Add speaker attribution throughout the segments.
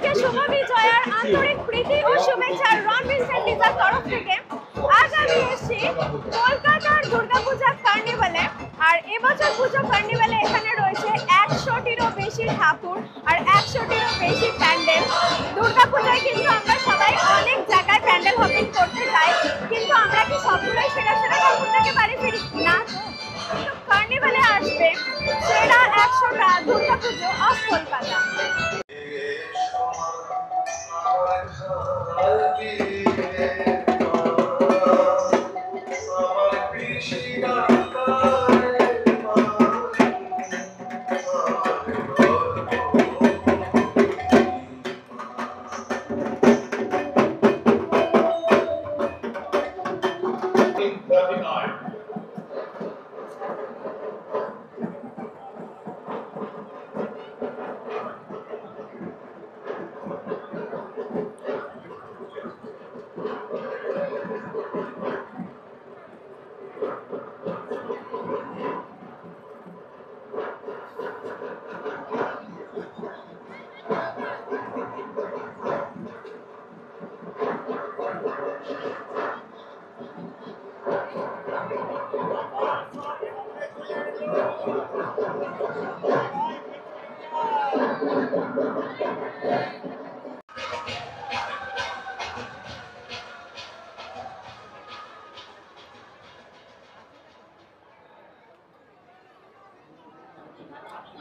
Speaker 1: সবাইকে শুভ বিজয়ার আন্তরিক প্রীতি ও শুভেচ্ছা রণবীর সেন্ডিজার তরফ থেকে। আজ আমি এসেছি কলকাতার দুর্গাপূজা কার্নিভালে। আর এবছর পুজো কার্নিভালে এখানে রয়েছে 100টিরও বেশি ঠাকুর আর 100টিরও বেশি প্যান্ডেল। দুর্গাপূজায় কিন্তু আমরা সবাই অনেক জায়গায় প্যান্ডেল হপিং করতে যাই, কিন্তু আমরা কি সবগুলোই সেরা সেরা ঠাকুর থেকে বাড়ি ফিরি না। কিন্তু কার্নিভালে আসবে সেরা 100টা দুর্গাপুজো অফ কলকাতা।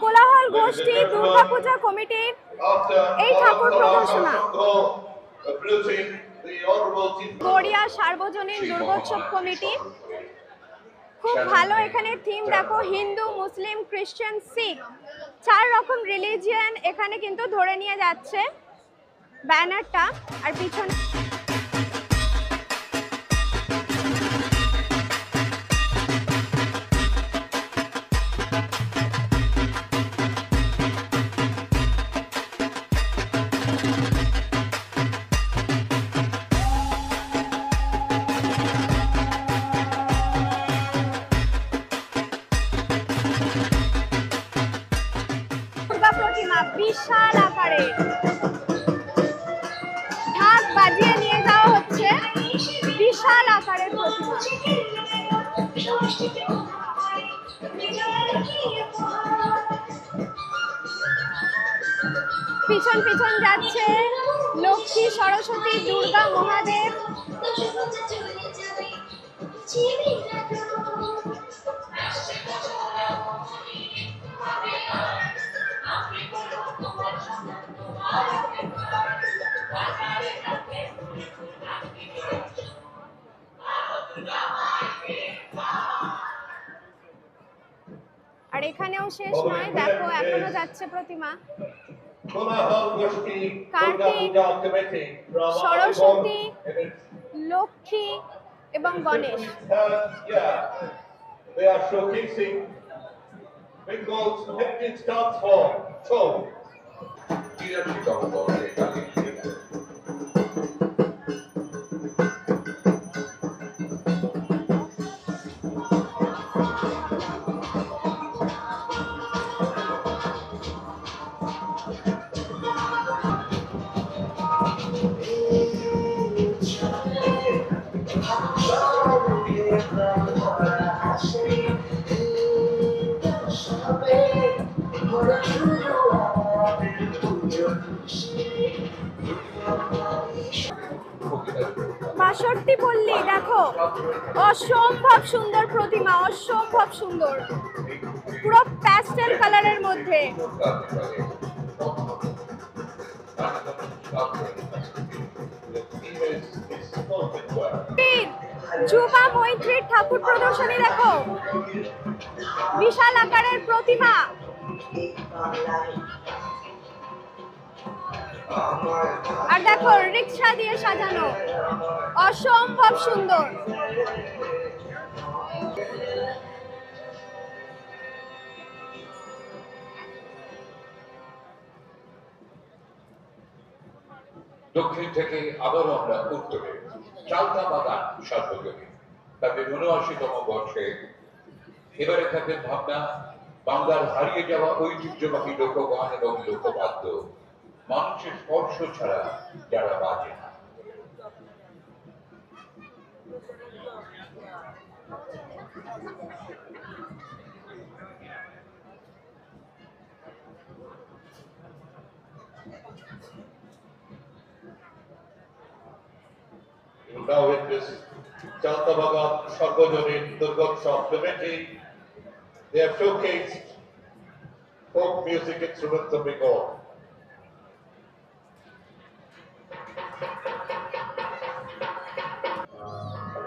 Speaker 1: কোলাহল গোষ্ঠী দুর্গাপূজা কমিটির এই ঠাকুর প্রদর্শনা গড়িয়া সার্বজনীন দুর্গোৎসব কমিটি। খুব ভালো এখানে থিম দেখো, হিন্দু, মুসলিম, খ্রিস্টান, শিখ 4 রকম রিলিজিয়ন এখানে কিন্তু ধরে নিয়ে যাচ্ছে ব্যানারটা। আর পিছনে প্রতিমা বিশাল আকারের ঢাক বাজিয়ে নিয়ে যাওয়া হচ্ছে বিশাল আকারের প্রতিমা। পিছন পিছন যাচ্ছে লক্ষ্মী, সরস্বতী, দুর্গা, মহাদেব। আর এখানেও শেষ নয়, দেখো এখনো যাচ্ছে প্রতিমা। কার্তিক, সরস্বতী, লক্ষ্মী এবং গণেশ। বাষট্টি পল্লী দেখো, অসম্ভব সুন্দর প্রতিমা, অসম্ভব সুন্দর, পুরো প্যাস্টেল কালারের মধ্যে। যুবা মৈত্রীর ঠাকুর প্রদর্শনী দেখো, বিশাল আকারের প্রতিমা। আর দেখো রিক্সা দিয়ে সাজানো, অসম্ভব সুন্দর।
Speaker 2: দক্ষিণ থেকে আবারও আমরা উত্তরে চালতা বাগান সার্বজনীন তাদের ৭৯তম বর্ষে এবারে তাদের ভাবনা বাংলার হারিয়ে যাওয়া ঐতিহ্যবাহী লোকগান এবং লোকবাদ্য মানুষের স্পর্শ ছাড়া যারা বাঁচে না। Now with this Chantabagan Sarvajanin Durgotsav Committee, they have showcased folk music instruments of Bengal.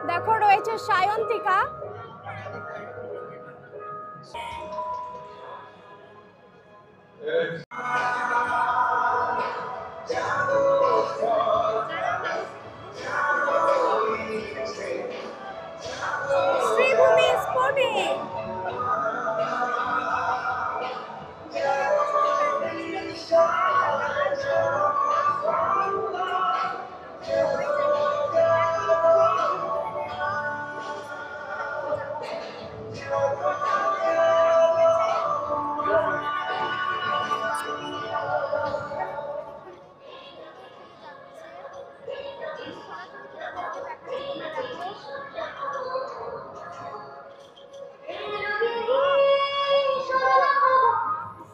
Speaker 1: দেখো রয়েছে সায়ন্তিকা, শ্রীভূমি স্পোর্টিং,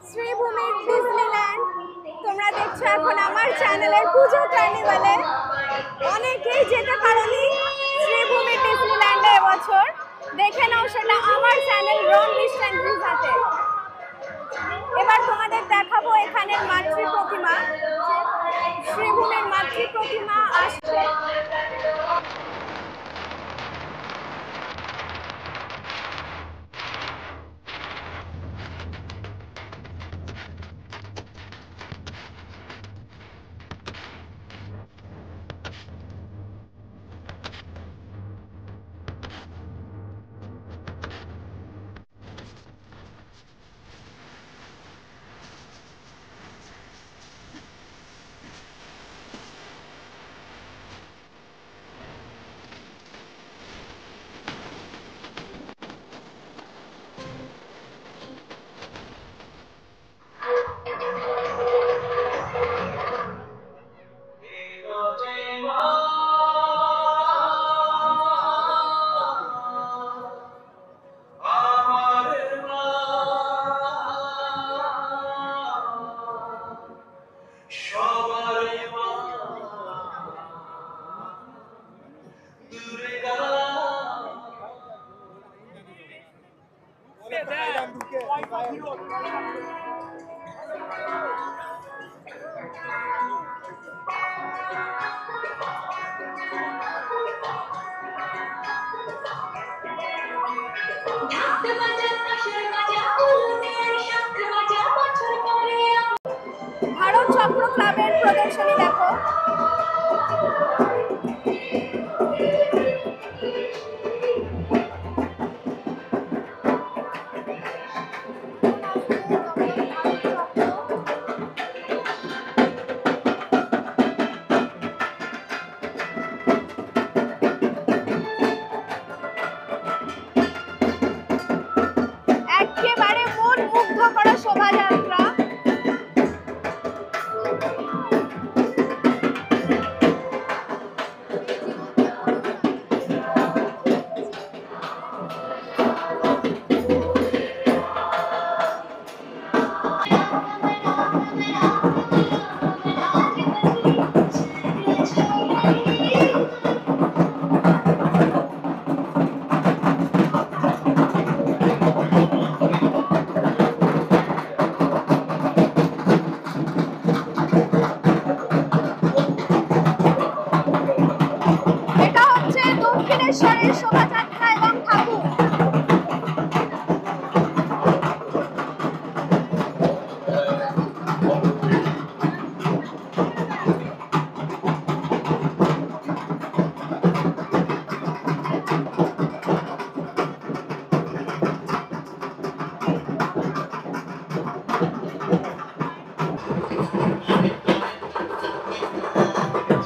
Speaker 1: শ্রীভূমির ডিজনিল্যান্ড। তোমরা দেখছো এখন আমার চ্যানেলের পুজো কার্নিভালে। অনেকেই যেতে পারোনি শ্রীভূমির ডিজনিল্যান্ডে এবছর, দেখে নাও সেটা আমার চ্যানেল রন হাতে। এবার তোমাদের দেখাবো এখানের মাতৃ প্রতিমা, শ্রীভূমির মাতৃ প্রতিমা আসছে। ভারত চক্র ক্লাবের প্রদর্শনী দেখো। একেবারে মন মুগ্ধ করা শোভাযাত্রা। দক্ষিণেশ্বরের শোভাযাত্রা এবং ঠাকুর।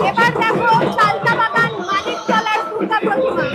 Speaker 1: এবার দেখো চালতা বাগান মানিকতলার দুর্গা প্রতিমা।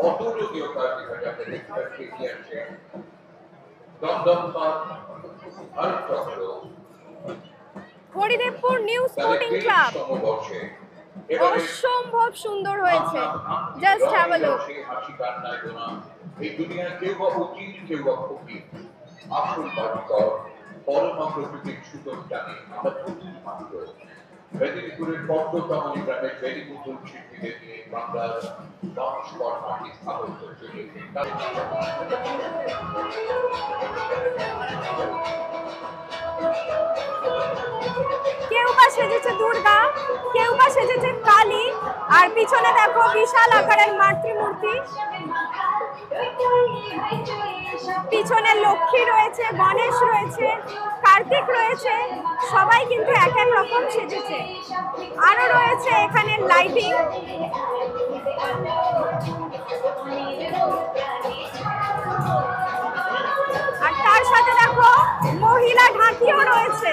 Speaker 2: অতুলনীয় কার্নিভালে আমরা দেখতে পাচ্ছি ইতিহাসে Dumdum park Bharatchakra
Speaker 1: Haridevpur new sporting club অসম্ভব সুন্দর হয়েছে, জাস্ট হ্যাভ আ লুক।
Speaker 2: হাসি কান্নায় গোনা এই দুনিয়ায় কেউ বা অতীত কেউ বা ফকির, আসল বাড়িঘর পরমা প্রকৃতির সুতোর টানে আমরা প্রতিটি মাত্র মেদিনীপুরের পদ্মতমালী গ্রামের বেরিপুতুল শিল্পীদের নিয়ে বাংলার 10 পর মাটি স্থাপন করতে চলেছে।
Speaker 1: কেউ বা সেজেছে দুর্গা, কেউ বা সেজেছে কালী, আর পিছনে দেখো বিশাল আকারের মাতৃমূর্তি, পিছনে লক্ষ্মী রয়েছে, গণেশ রয়েছে, কার্তিক রয়েছে, সবাই কিন্তু এক এক রকম সেজেছে। আরো রয়েছে এখানে লাইটিং, আর তার সাথে দেখো মহিলা ঢাকিও রয়েছে।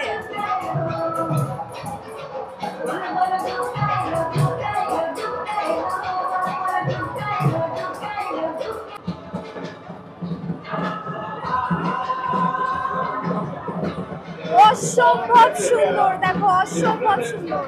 Speaker 1: অসম্ভব সুন্দর, দেখো অসম্ভব সুন্দর।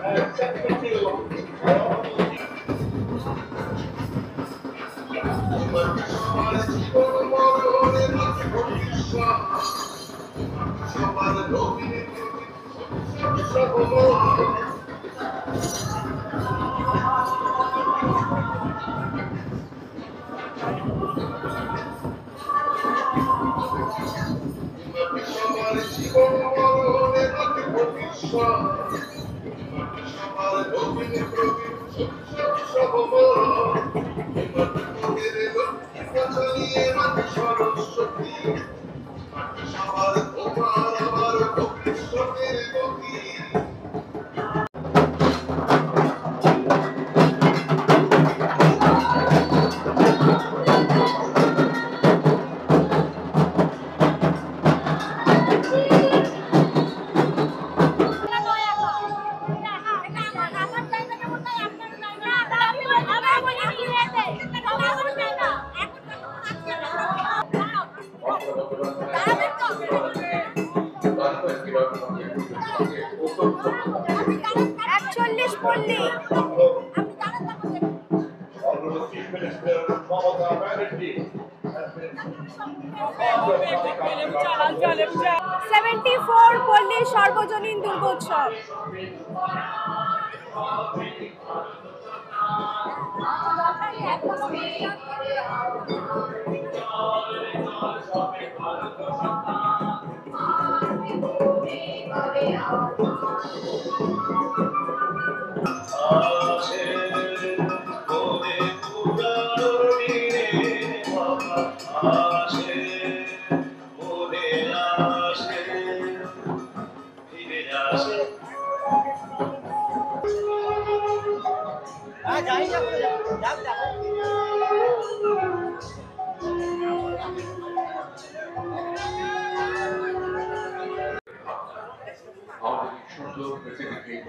Speaker 1: পল্লী সর্বজনীন দুর্গোৎসব।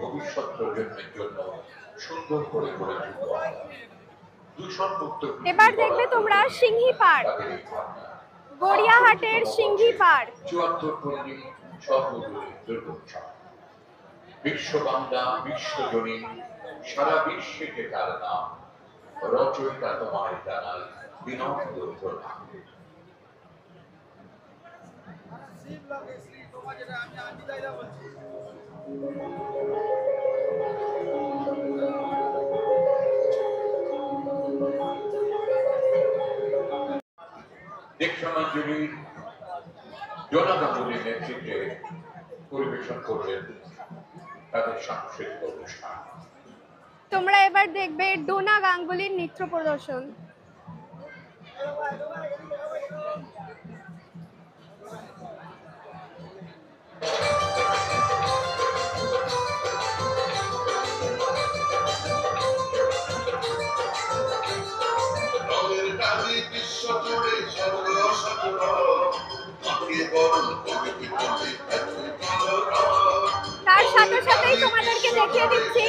Speaker 2: ভবিষ্যৎ প্রজন্মের জন্য সুন্দর করে গড়ে তুলব।
Speaker 1: এবার দেখবে তোমরা সিংহী পার্ক, গড়িয়াহাটের সিংহী পার্ক।
Speaker 2: ৭৪ পল্লী সর্বজনীন দুর্গোৎসব, বিশ্ব বাংলা বিশ্বজনীন, সারা বিশ্বে যে তার নাম, রচয়িতা তোমায় জানাই বিনম্র প্রণাম। দীক্ষাঞ্জলির ডোনা গাঙ্গুলির নেতৃত্বে পরিবেশন করলেন তাদের সাংস্কৃতিক অনুষ্ঠান।
Speaker 1: তোমরা এবার দেখবে ডোনা গাঙ্গুলির নৃত্য প্রদর্শন।
Speaker 2: বিশ্ব জুড়ে সর্বসাধারণ
Speaker 1: তোমাদেরকে দেখিয়ে দিচ্ছি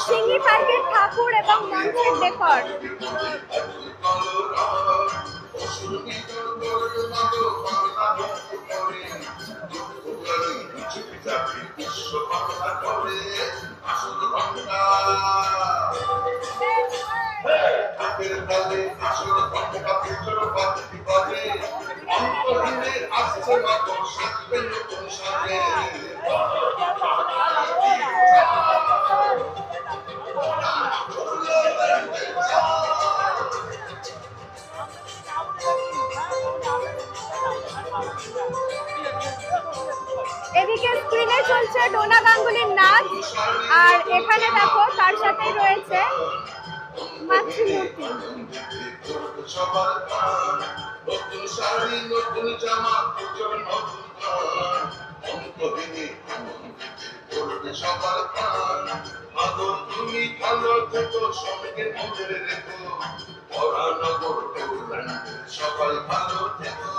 Speaker 1: সিঙ্গি পার্কের ঠাকুর এবং মঞ্চের ডেকর। এদিকে স্ক্রিনে চলছে ডোনা গাঙ্গুলির নাচ, আর এখানে দেখো তার সাথেই রয়েছে মাতৃমূর্তি।
Speaker 3: সবাই ভালো থেকো।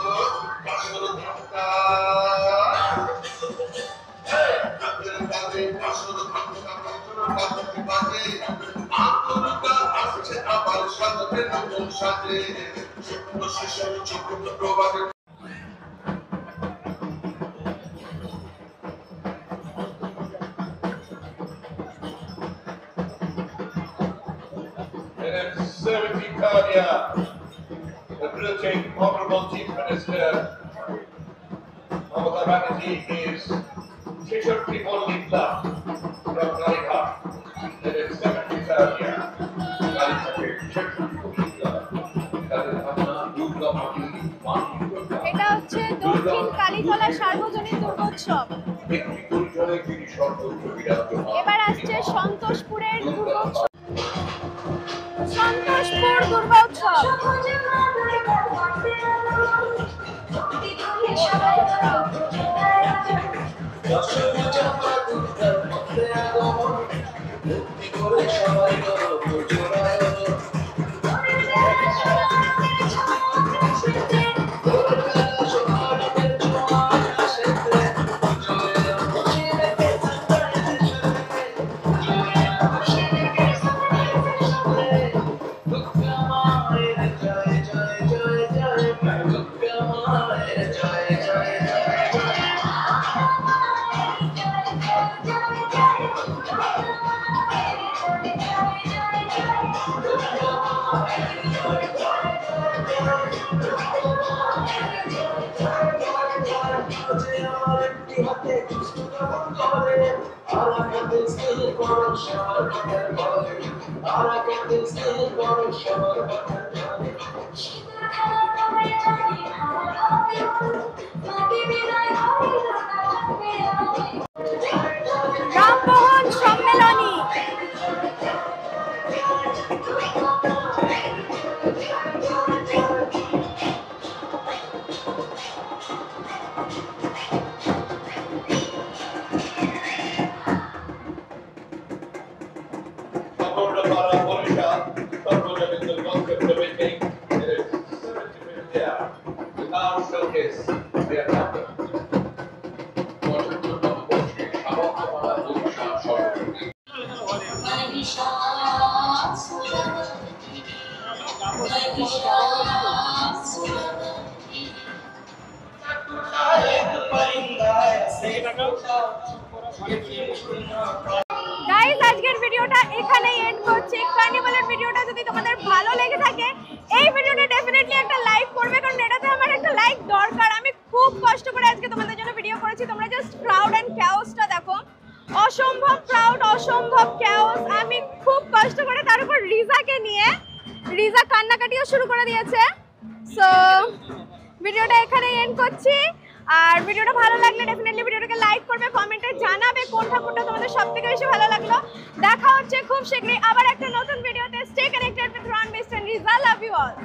Speaker 2: The British Honourable Chief Minister Mamata Banerjee is Shishakti Holy Club from Kalikhat. It is 73rd year. Kalikhat Shishakti Holy Club.
Speaker 1: এটা হচ্ছে দক্ষিণ কালীতলা সার্বজনীন দুর্গোৎসব। এবার আসছে সন্তোষপুরের দুর্গোৎসব। সন্তোষপুর দুর্গোৎসব। রামমোহন সম্মেলনী। গাইস, আজকের ভিডিওটা এখানেই এন্ড করছি। কার্নিভালের ভিডিওটা যদি তোমাদের ভালো লেগে থাকে এই ভিডিওটা ডেফিনেটলি একটা লাইক করবে, কারণ এটাতে আমার একটা লাইক দরকার। আমি খুব কষ্ট করে আজকে তোমাদের জন্য ভিডিও করেছি। তোমরা জাস্ট ক্রাউড এন্ড ক্যাওসটা দেখো, অসম্ভব ক্রাউড, অসম্ভব ক্যাওস। আমি খুব কষ্ট করে, তার উপর রিজাকে নিয়ে, রিজা কান্নাকাটিও শুরু করে দিয়েছে। সো ভিডিওটা এখানেই এন্ড করছি। আর ভিডিওটা ভালো লাগলে ডেফিনেটলি ভিডিওটাকে লাইক করবে, কমেন্টে জানাবে কোন ঠাকুরটা তোমাদের সবথেকে বেশি ভালো লাগলো। দেখা হচ্ছে খুব শীঘ্রই আবার একটা নতুন ভিডিওতে। স্টে কানেক্টেড উইথ রনমিস্ট এন্ড রিজা। Love you all.